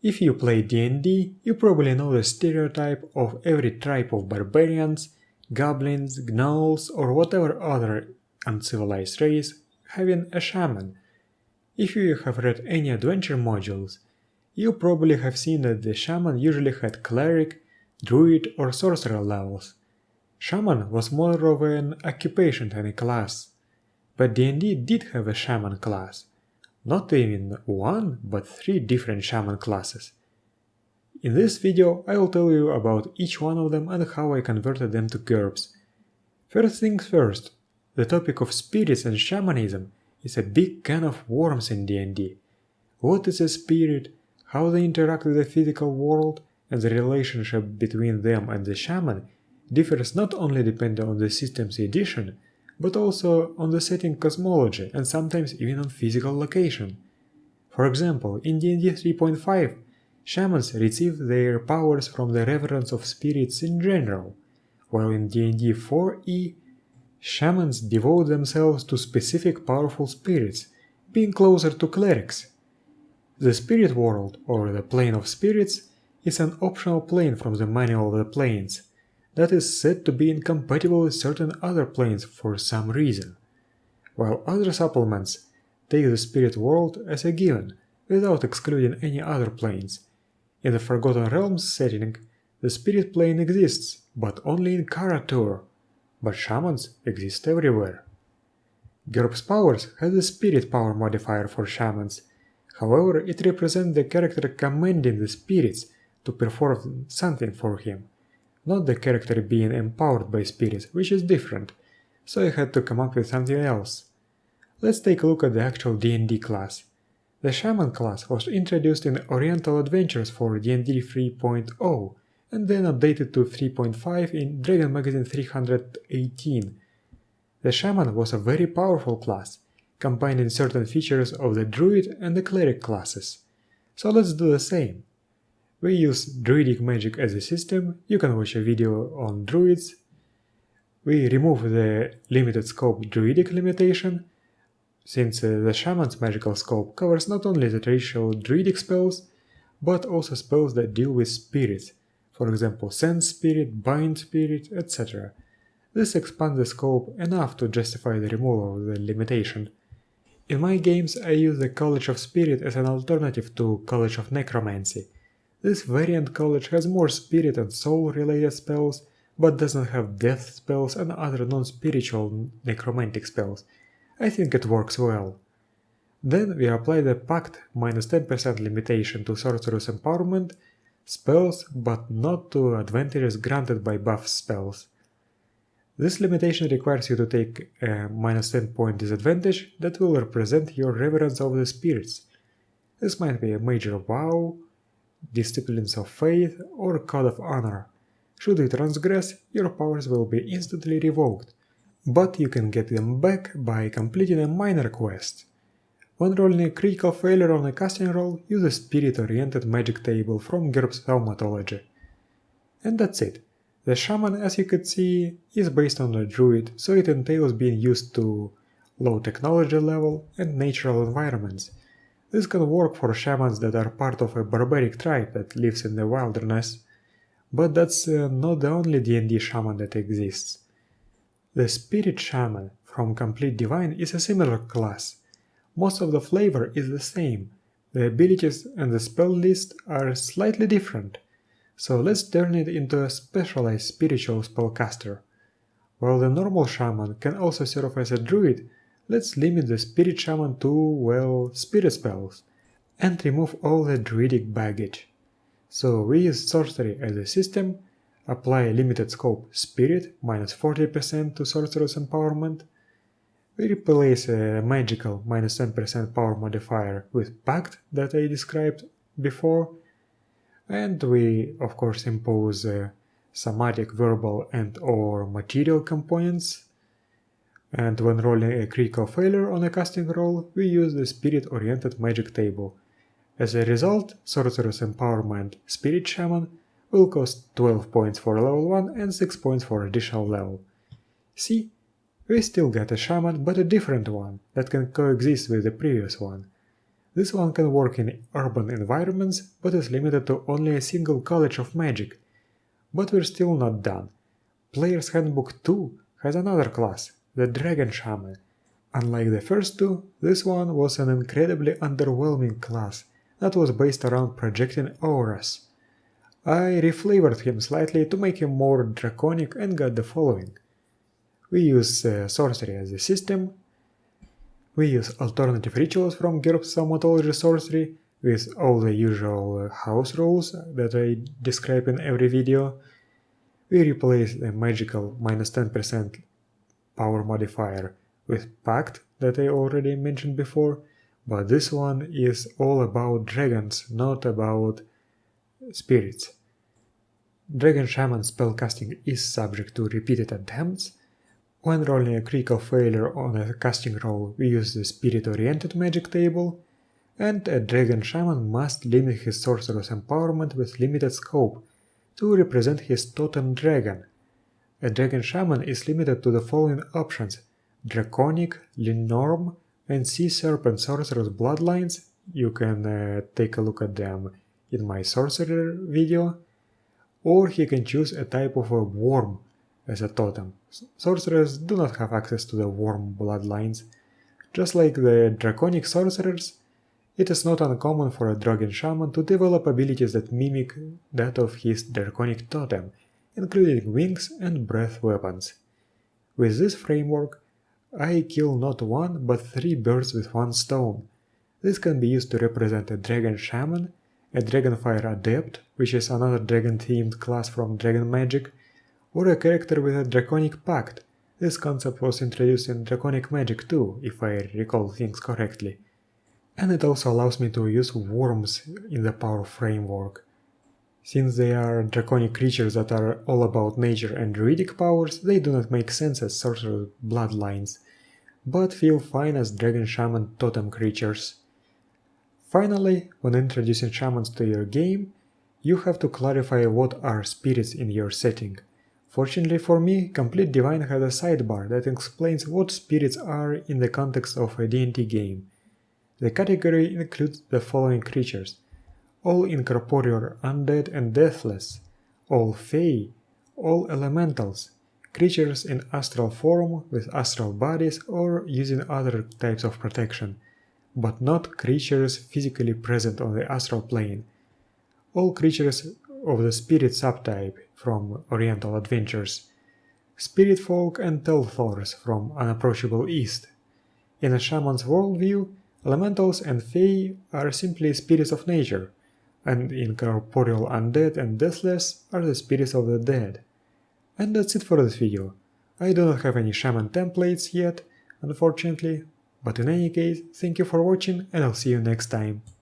If you play D&D, you probably know the stereotype of every tribe of barbarians, goblins, gnolls, or whatever other uncivilized race having a shaman. If you have read any adventure modules, you probably have seen that the shaman usually had cleric, druid, or sorcerer levels. Shaman was more of an occupation than a class, but D&D did have a shaman class. Not even one, but 3 different shaman classes. In this video I will tell you about each one of them and how I converted them to GURPS. First things first, the topic of spirits and shamanism is a big can of worms in D&D. What is a spirit, how they interact with the physical world, and the relationship between them and the shaman differs not only depending on the system's edition, but also on the setting cosmology and sometimes even on physical location. For example, in D&D 3.5, shamans receive their powers from the reverence of spirits in general, while in D&D 4e, shamans devote themselves to specific powerful spirits, being closer to clerics. The spirit world, or the plane of spirits, is an optional plane from the Manual of the Planes that is said to be incompatible with certain other planes for some reason, while other supplements take the spirit world as a given, without excluding any other planes. In the Forgotten Realms setting, the spirit plane exists, but only in Kara-Tur, but shamans exist everywhere. GURPS Powers has a spirit power modifier for shamans, however it represents the character commanding the spirits to perform something for him, not the character being empowered by spirits, which is different, so I had to come up with something else. Let's take a look at the actual D&D class. The Shaman class was introduced in Oriental Adventures for D&D 3.0 and then updated to 3.5 in Dragon Magazine 318. The Shaman was a very powerful class, combining certain features of the Druid and the Cleric classes. So let's do the same. We use Druidic magic as a system, you can watch a video on Druids. We remove the limited scope Druidic limitation, since the Shaman's magical scope covers not only the traditional Druidic spells, but also spells that deal with spirits, for example Sense Spirit, Bind Spirit, etc. This expands the scope enough to justify the removal of the limitation. In my games I use the College of Spirit as an alternative to College of Necromancy. This variant college has more spirit and soul related spells, but doesn't have death spells and other non-spiritual necromantic spells. I think it works well. Then we apply the Pact minus 10% limitation to Sorcerer's Empowerment spells, but not to advantages granted by buff spells. This limitation requires you to take a minus 10 point disadvantage that will represent your reverence of the spirits. This might be a major vow, Disciplines of Faith, or Code of Honor. Should you transgress, your powers will be instantly revoked, but you can get them back by completing a minor quest. When rolling a critical failure on a casting roll, use a spirit-oriented magic table from GURPS Thaumatology. And that's it. The Shaman, as you could see, is based on the Druid, so it entails being used to low technology level and natural environments. This can work for shamans that are part of a barbaric tribe that lives in the wilderness, but that's not the only D&D shaman that exists. The Spirit Shaman from Complete Divine is a similar class. Most of the flavor is the same, the abilities and the spell list are slightly different, so let's turn it into a specialized spiritual spellcaster. While the normal shaman can also serve as a druid, let's limit the Spirit Shaman to, well, spirit spells, and remove all the druidic baggage. So we use sorcery as a system, apply a limited scope Spirit minus 40% to Sorcerer's Empowerment, we replace a magical minus 10% power modifier with Pact that I described before, and we of course impose somatic, verbal and or material components. And when rolling a critical failure on a casting roll, we use the spirit-oriented magic table. As a result, Sorcerer's Empowerment Spirit Shaman will cost 12 points for level 1 and 6 points for additional level. See, we still get a shaman, but a different one, that can coexist with the previous one. This one can work in urban environments, but is limited to only a single college of magic. But we're still not done. Player's Handbook 2 has another class, the Dragon Shaman. Unlike the first two, this one was an incredibly underwhelming class that was based around projecting auras. I reflavored him slightly to make him more draconic and got the following. We use sorcery as a system. We use alternative rituals from GURPS Thaumatology Sorcery with all the usual house rules that I describe in every video. We replace the magical minus 10% power modifier with Pact that I already mentioned before, but this one is all about dragons, not about spirits. Dragon Shaman spellcasting is subject to repeated attempts. When rolling a critical failure on a casting roll, we use the spirit-oriented magic table, and a Dragon Shaman must limit his sorcerer's empowerment with limited scope to represent his totem dragon. A Dragon Shaman is limited to the following options: Draconic, Lenormand, and Sea Serpent Sorcerer's bloodlines. You can take a look at them in my sorcerer video. Or he can choose a type of a worm as a totem. Sorcerers do not have access to the worm bloodlines. Just like the draconic sorcerers, it is not uncommon for a Dragon Shaman to develop abilities that mimic that of his draconic totem, including wings and breath weapons. With this framework, I kill not one but 3 birds with one stone. This can be used to represent a Dragon Shaman, a Dragonfire Adept, which is another dragon-themed class from Dragon Magic, or a character with a Draconic Pact. This concept was introduced in Draconic Magic too, if I recall things correctly. And it also allows me to use worms in the power framework. Since they are draconic creatures that are all about nature and druidic powers, they do not make sense as sorcerer bloodlines, but feel fine as Dragon Shaman totem creatures. Finally, when introducing shamans to your game, you have to clarify what are spirits in your setting. Fortunately for me, Complete Divine has a sidebar that explains what spirits are in the context of a D&D game. The category includes the following creatures: all incorporeal undead and deathless, all fae, all elementals, creatures in astral form with astral bodies or using other types of protection, but not creatures physically present on the astral plane, all creatures of the spirit subtype from Oriental Adventures, spirit folk and Telthors from Unapproachable East. In a shaman's worldview, elementals and fae are simply spirits of nature, and incorporeal undead and deathless are the spirits of the dead. And that's it for this video. I do not have any shaman templates yet, unfortunately, but in any case, thank you for watching and I'll see you next time.